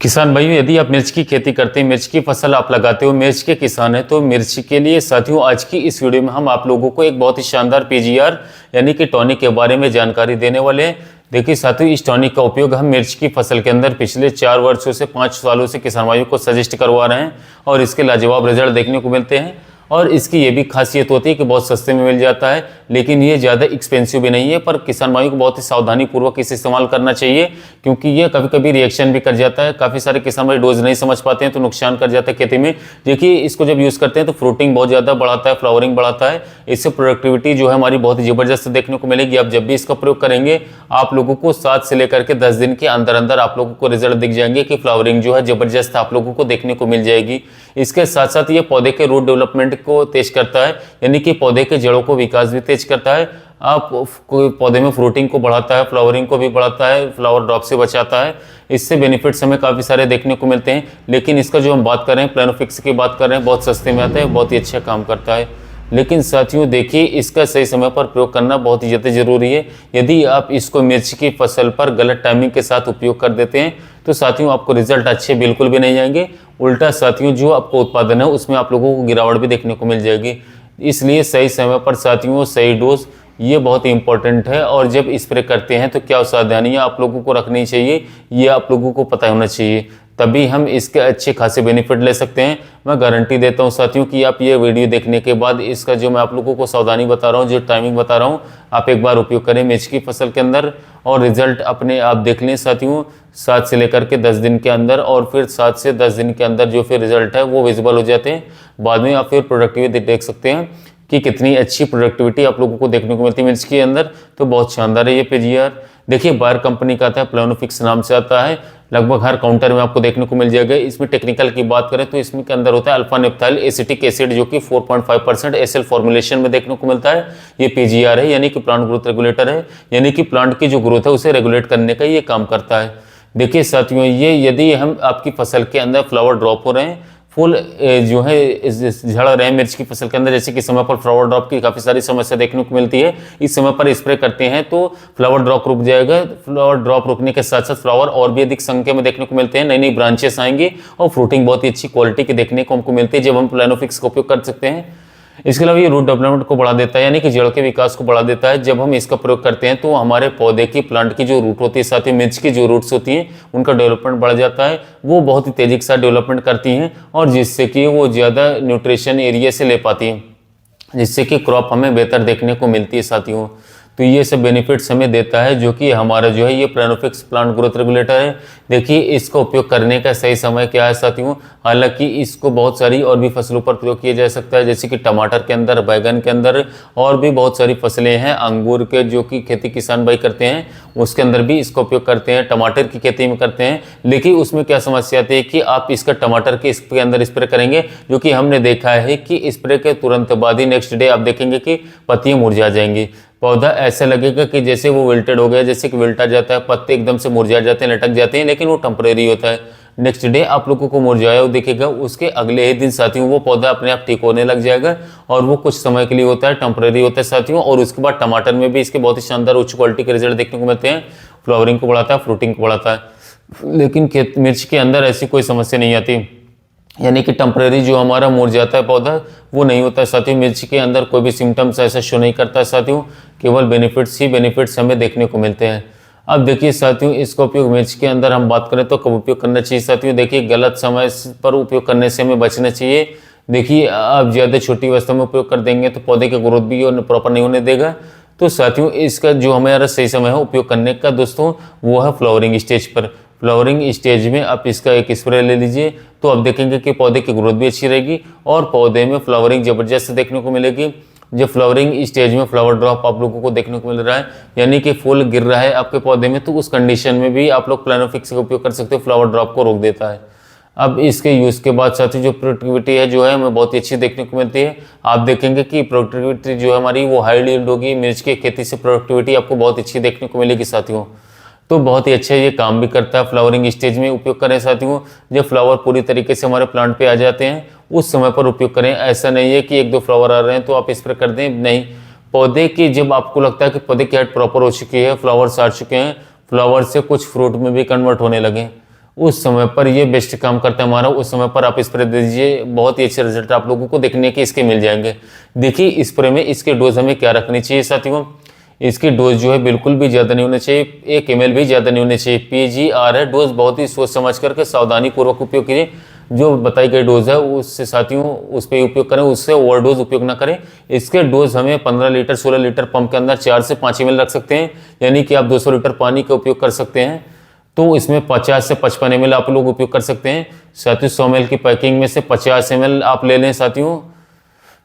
किसान भाइयों, यदि आप मिर्च की खेती करते हैं, मिर्च की फसल आप लगाते हो, मिर्च के किसान हैं, तो मिर्च के लिए साथियों आज की इस वीडियो में हम आप लोगों को एक बहुत ही शानदार पीजीआर यानी कि टॉनिक के बारे में जानकारी देने वाले हैं। देखिए साथियों, इस टॉनिक का उपयोग हम मिर्च की फसल के अंदर पिछले 4 वर्षों से 5 सालों से किसान भाइयों को सजेस्ट करवा रहे हैं और इसके लाजवाब रिजल्ट देखने को मिलते हैं। और इसकी ये भी खासियत होती है कि बहुत सस्ते में मिल जाता है, लेकिन ये ज़्यादा एक्सपेंसिव भी नहीं है। पर किसान भाइयों को बहुत ही सावधानी पूर्वक इसे इस्तेमाल करना चाहिए, क्योंकि ये कभी कभी रिएक्शन भी कर जाता है। काफ़ी सारे किसान भाई डोज नहीं समझ पाते हैं तो नुकसान कर जाता है खेती में। देखिए, इसको जब यूज़ करते हैं तो फ्रूटिंग बहुत ज़्यादा बढ़ाता है, फ्लावरिंग बढ़ाता है। इससे प्रोडक्टिविटी जो है हमारी बहुत ही ज़बरदस्त देखने को मिलेगी। आप जब भी इसका प्रयोग करेंगे, आप लोगों को 7 से लेकर के 10 दिन के अंदर अंदर आप लोगों को रिजल्ट दिख जाएंगे कि फ्लावरिंग जो है ज़बरदस्त आप लोगों को देखने को मिल जाएगी। इसके साथ साथ ये पौधे के रूट डेवलपमेंट को तेज करता है, यानी कि पौधे के जड़ों को विकास भी तेज करता है। आप कोई पौधे में फ्रूटिंग को बढ़ाता है, फ्लावरिंग को भी बढ़ाता है, फ्लावर ड्रॉप से बचाता है। इससे बेनिफिट्स हमें काफ़ी सारे देखने को मिलते हैं। लेकिन इसका जो हम बात कर रहे हैं, प्लानोफिक्स की बात कर रहे हैं, बहुत सस्ते में आता है, बहुत ही अच्छा काम करता है। लेकिन साथियों देखिए, इसका सही समय पर प्रयोग करना बहुत ही ज़्यादा जरूरी है। यदि आप इसको मिर्च की फसल पर गलत टाइमिंग के साथ उपयोग कर देते हैं तो साथियों आपको रिजल्ट अच्छे बिल्कुल भी नहीं आएंगे। उल्टा साथियों जो आपको उत्पादन है उसमें आप लोगों को गिरावट भी देखने को मिल जाएगी। इसलिए सही समय पर साथियों सही डोज ये बहुत ही इंपॉर्टेंट है। और जब स्प्रे करते हैं तो क्या सावधानियां आप लोगों को रखनी चाहिए, ये आप लोगों को पता होना चाहिए, तभी हम इसके अच्छे खासे बेनिफिट ले सकते हैं। मैं गारंटी देता हूं साथियों कि आप ये वीडियो देखने के बाद इसका जो मैं आप लोगों को सावधानी बता रहा हूं, जो टाइमिंग बता रहा हूं, आप एक बार उपयोग करें मिर्च की फसल के अंदर और रिजल्ट अपने आप देख लें साथियों। 7 से लेकर के 10 दिन के अंदर और फिर 7 से 10 दिन के अंदर जो फिर रिजल्ट है वो विजिबल हो जाते हैं। बाद में आप फिर प्रोडक्टिविटी देख सकते हैं कि कितनी अच्छी प्रोडक्टिविटी आप लोगों को देखने को मिलती है मिर्च के अंदर। तो बहुत शानदार है ये पीजीआर। देखिए, बायर कंपनी का आता है, प्लानोफिक्स नाम से आता है। लगभग हर काउंटर में आपको देखने को मिल जाएगा। इसमें टेक्निकल की बात करें तो इसमें के अंदर होता है अल्फा नेप्थाइल एसिटिक एसिड, जो कि 4.5% एसएल फॉर्मुलेशन में देखने को मिलता है। ये पीजीआर है, यानी कि प्लांट ग्रोथ रेगुलेटर है, यानी कि प्लांट की जो ग्रोथ है उसे रेगुलेट करने का ये काम करता है। देखिए साथियों, ये यदि हम आपकी फसल के अंदर फ्लावर ड्रॉप हो रहे हैं, फूल जो है झड़ रहे हैं मिर्च की फसल के अंदर, जैसे कि समय पर फ्लावर ड्रॉप की काफ़ी सारी समस्या देखने को मिलती है, इस समय पर स्प्रे करते हैं तो फ्लावर ड्रॉप रुक जाएगा। फ्लावर ड्रॉप रुकने के साथ साथ फ्लावर और भी अधिक संख्या में देखने को मिलते हैं, नई नई ब्रांचेस आएंगी और फ्रूटिंग बहुत ही अच्छी क्वालिटी की देखने को हमको मिलती है जब हम प्लानोफिक्स का उपयोग कर सकते हैं। इसके अलावा ये रूट डेवलपमेंट को बढ़ा देता है, यानी कि जड़ के विकास को बढ़ा देता है। जब हम इसका प्रयोग करते हैं तो हमारे पौधे की, प्लांट की जो रूट होती है, साथ ही मिर्च की जो रूट्स होती हैं, उनका डेवलपमेंट बढ़ जाता है। वो बहुत ही तेजी के साथ डेवलपमेंट करती हैं और जिससे कि वो ज़्यादा न्यूट्रिशन एरिया से ले पाती हैं, जिससे कि क्रॉप हमें बेहतर देखने को मिलती है साथियों। तो ये सब बेनिफिट्स हमें देता है, जो कि हमारा जो है ये प्लानोफिक्स प्लांट ग्रोथ रेगुलेटर है। देखिए, इसका उपयोग करने का सही समय क्या है साथियों। हालांकि इसको बहुत सारी और भी फसलों पर प्रयोग किया जा सकता है, जैसे कि टमाटर के अंदर, बैगन के अंदर, और भी बहुत सारी फसलें हैं। अंगूर के जो कि खेती किसान भाई करते हैं उसके अंदर भी इसका उपयोग करते हैं, टमाटर की खेती में करते हैं। लेकिन उसमें क्या समस्या आती है कि आप इसका टमाटर के इसके अंदर स्प्रे करेंगे, जो कि हमने देखा है कि स्प्रे के तुरंत बाद ही नेक्स्ट डे आप देखेंगे कि पत्तियां मुरझा जाएंगी। पौधा ऐसा लगेगा कि जैसे वो विल्टेड हो गया, जैसे कि विल्टा जाता है, पत्ते एकदम से मुरझा जाते हैं, लटक जाते हैं, लेकिन वो टेम्परेरी होता है। नेक्स्ट डे आप लोगों को मुरझाया हुआ दिखेगा, उसके अगले ही दिन साथियों वो पौधा अपने आप ठीक होने लग जाएगा। और वो कुछ समय के लिए होता है, टेम्परेरी होता है साथियों। और उसके बाद टमाटर में भी इसके बहुत ही शानदार उच्च क्वालिटी के रिजल्ट देखने को मिलते हैं। फ्लावरिंग को बढ़ाता है, फ्रूटिंग को बढ़ाता है। लेकिन मिर्च के अंदर ऐसी कोई समस्या नहीं आती, यानी कि टेम्परेरी जो हमारा मुरझाता है पौधा वो नहीं होता है साथियों। मिर्च के अंदर कोई भी सिम्टम्स ऐसा शो नहीं करता है साथियों, केवल बेनिफिट्स ही बेनिफिट्स हमें देखने को मिलते हैं। अब देखिए साथियों, इसका उपयोग मिर्च के अंदर हम बात करें तो कब उपयोग करना चाहिए साथियों। देखिए, गलत समय पर उपयोग करने से हमें बचना चाहिए। देखिए, आप ज़्यादा छोटी अवस्था में उपयोग कर देंगे तो पौधे की ग्रोथ भी प्रॉपर नहीं होने देगा। तो साथियों, इसका जो हमारा सही समय है उपयोग करने का दोस्तों, वो है फ्लावरिंग स्टेज पर। फ्लावरिंग स्टेज में आप इसका एक स्प्रे ले लीजिए तो आप देखेंगे कि पौधे की ग्रोथ भी अच्छी रहेगी और पौधे में फ्लावरिंग जबरदस्त देखने को मिलेगी। जब फ्लावरिंग स्टेज में फ्लावर ड्रॉप आप लोगों को देखने को मिल रहा है, यानी कि फूल गिर रहा है आपके पौधे में, तो उस कंडीशन में भी आप लोग प्लानोफिक्स का उपयोग कर सकते हो, फ्लावर ड्रॉप को रोक देता है। अब इसके यूज़ के बाद साथी जो प्रोडक्टिविटी है जो है हमें बहुत ही अच्छी देखने को मिलती है। आप देखेंगे कि प्रोडक्टिविटी जो है हमारी वो हाई यील्ड होगी। मिर्च की खेती से प्रोडक्टिविटी आपको बहुत अच्छी देखने को मिलेगी साथियों। तो बहुत ही अच्छा ये काम भी करता है। फ्लावरिंग स्टेज में उपयोग करें साथियों, जब फ्लावर पूरी तरीके से हमारे प्लांट पे आ जाते हैं उस समय पर उपयोग करें। ऐसा नहीं है कि 1-2 फ्लावर आ रहे हैं तो आप स्प्रे कर दें, नहीं। पौधे की जब आपको लगता है कि पौधे की हाइट प्रॉपर हो चुकी है, फ्लावर्स आ चुके हैं, फ्लावर से कुछ फ्रूट में भी कन्वर्ट होने लगे, उस समय पर ये बेस्ट काम करता है हमारा, उस समय पर आप स्प्रे दे दीजिए, बहुत ही अच्छे रिजल्ट आप लोगों को देखने के इसके मिल जाएंगे। देखिए स्प्रे में इसके डोज हमें क्या रखनी चाहिए साथियों, इसकी डोज जो है बिल्कुल भी ज़्यादा नहीं होनी चाहिए, 1 ml भी ज़्यादा नहीं होनी चाहिए। PGR है, डोज बहुत ही सोच समझ करके सावधानी पूर्वक उपयोग कीजिए। जो बताई गई डोज है उससे साथियों उस पर उपयोग करें, उससे ओवरडोज उपयोग ना करें। इसके डोज हमें 15 लीटर 16 लीटर पंप के अंदर 4 से 5 ml रख सकते हैं, यानी कि आप 200 लीटर पानी का उपयोग कर सकते हैं। तो इसमें 50 से 55 ml आप लोग उपयोग कर सकते हैं साथियों। 100 ml की पैकिंग में से 50 ml आप ले लें साथियों।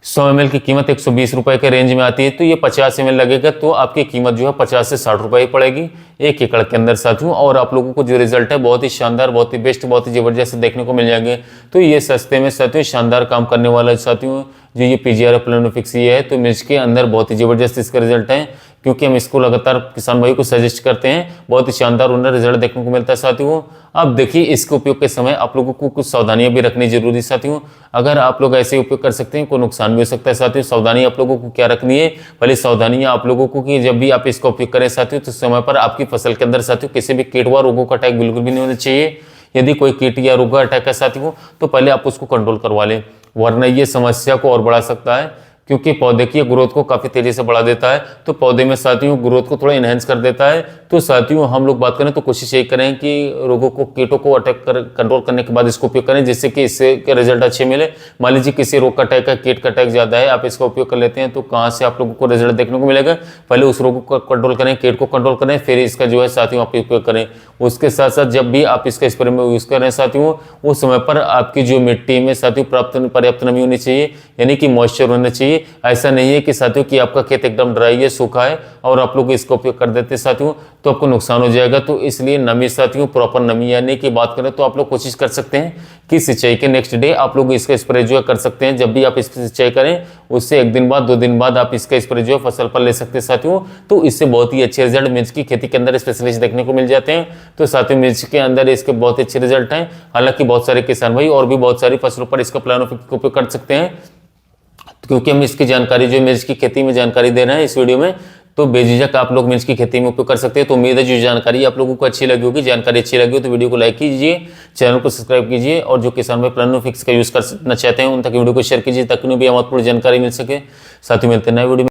100 ml की कीमत 120 रुपए के रेंज में आती है, तो ये 50 ml लगेगा तो आपकी कीमत जो है 50 से 60 रुपए ही पड़ेगी 1 एकड़ के अंदर साथियों। और आप लोगों को जो रिजल्ट है बहुत ही शानदार, बहुत ही बेस्ट, बहुत ही जबरदस्त देखने को मिल जाएंगे। तो ये सस्ते में साथियों शानदार काम करने वाला साथियों जो ये PGR प्लानोफिक्स ये है, तो मिर्च के अंदर बहुत ही जबरदस्त इसका रिजल्ट है, क्योंकि हम इसको लगातार किसान भाई को सजेस्ट करते हैं, बहुत ही शानदार उन्हें रिजल्ट देखने को मिलता है साथियों। अब देखिए इसके उपयोग के समय आप लोगों को कुछ सावधानियां भी रखनी जरूरी साथियों। अगर आप लोग ऐसे उपयोग कर सकते हैं कोई नुकसान भी हो सकता है साथियों। सावधानी आप लोगों को क्या रखनी है, पहले सावधानियां आप लोगों को कि जब भी आप इसका उपयोग करें साथियों तो समय पर आपकी फसल के अंदर साथियों किसी भी कीट व रोगों का अटैक बिल्कुल भी नहीं होना चाहिए। यदि कोई कीट या रोग का अटैक है साथियों तो पहले आप उसको कंट्रोल करवा लें, वरना ये समस्या को और बढ़ा सकता है, क्योंकि पौधे की ग्रोथ को काफी तेजी से बढ़ा देता है। तो पौधे में साथियों ग्रोथ को थोड़ा इनहेंस कर देता है। तो साथियों हम लोग बात करें तो कोशिश यही करें कि रोगों को कीटों को अटैक कर कंट्रोल करने के बाद इसको उपयोग करें, जिससे कि इससे के रिजल्ट अच्छे मिले। मान लीजिए किसी रोग का अटैक है, कीट का अटैक ज्यादा है, आप इसका उपयोग कर लेते हैं तो कहाँ से आप लोगों को रिजल्ट देखने को मिलेगा। पहले उस रोग को कंट्रोल करें, कीट को कंट्रोल करें, फिर इसका जो है साथियों आप उपयोग करें। उसके साथ साथ जब भी आप इसका स्प्रे में यूज करें साथियों उस समय पर आपकी जो मिट्टी में साथियों पर्याप्त नमी होनी चाहिए, यानी कि मॉइस्चर होना चाहिए। ऐसा नहीं है कि साथियों कि आपका खेत एकदम ड्राई है, सूखा है और आप लोग इसका उपयोग कर देते हैं साथियों तो आपको नुकसान हो जाएगा। तो इसलिए नमी साथियों प्रॉपर नमी आने की बात करें तो आप लोग कोशिश कर सकते हैं कि सिंचाई के नेक्स्ट डे आप लोग इसका स्प्रे जो है कर सकते हैं। जब भी आप इसकी सिंचाई करें उससे 1 दिन बाद 2 दिन बाद आप इसका स्प्रे जो है फसल पर ले सकते हैं साथियों। तो इससे बहुत ही अच्छे रिजल्ट मिर्च की खेती के अंदर स्पेशलिस्ट देखने को मिल जाते हैं। तो साथियों मिर्च के अंदर इसके बहुत ही अच्छे रिजल्ट हैं। हालांकि बहुत सारे किसान भाई और भी बहुत सारी फसलों पर इसका प्लानोफिक्स का उपयोग कर सकते हैं, क्योंकि हम इसकी जानकारी जो मिर्च की खेती में जानकारी दे रहे हैं इस वीडियो में, तो बेझिझक आप लोग मिर्च की खेती में उपयोग कर सकते हैं। तो उम्मीद है जो जानकारी आप लोगों को अच्छी लगी होगी। जानकारी अच्छी लगी हो तो वीडियो को लाइक कीजिए, चैनल को सब्सक्राइब कीजिए और जो किसान भाई प्लानोफिक्स का यूज करना चाहते हैं उन तक वीडियो को शेयर कीजिए ताकि उन्हें भी महत्वपूर्ण जानकारी मिल सके। साथ ही मिलते हैं नए वीडियो में।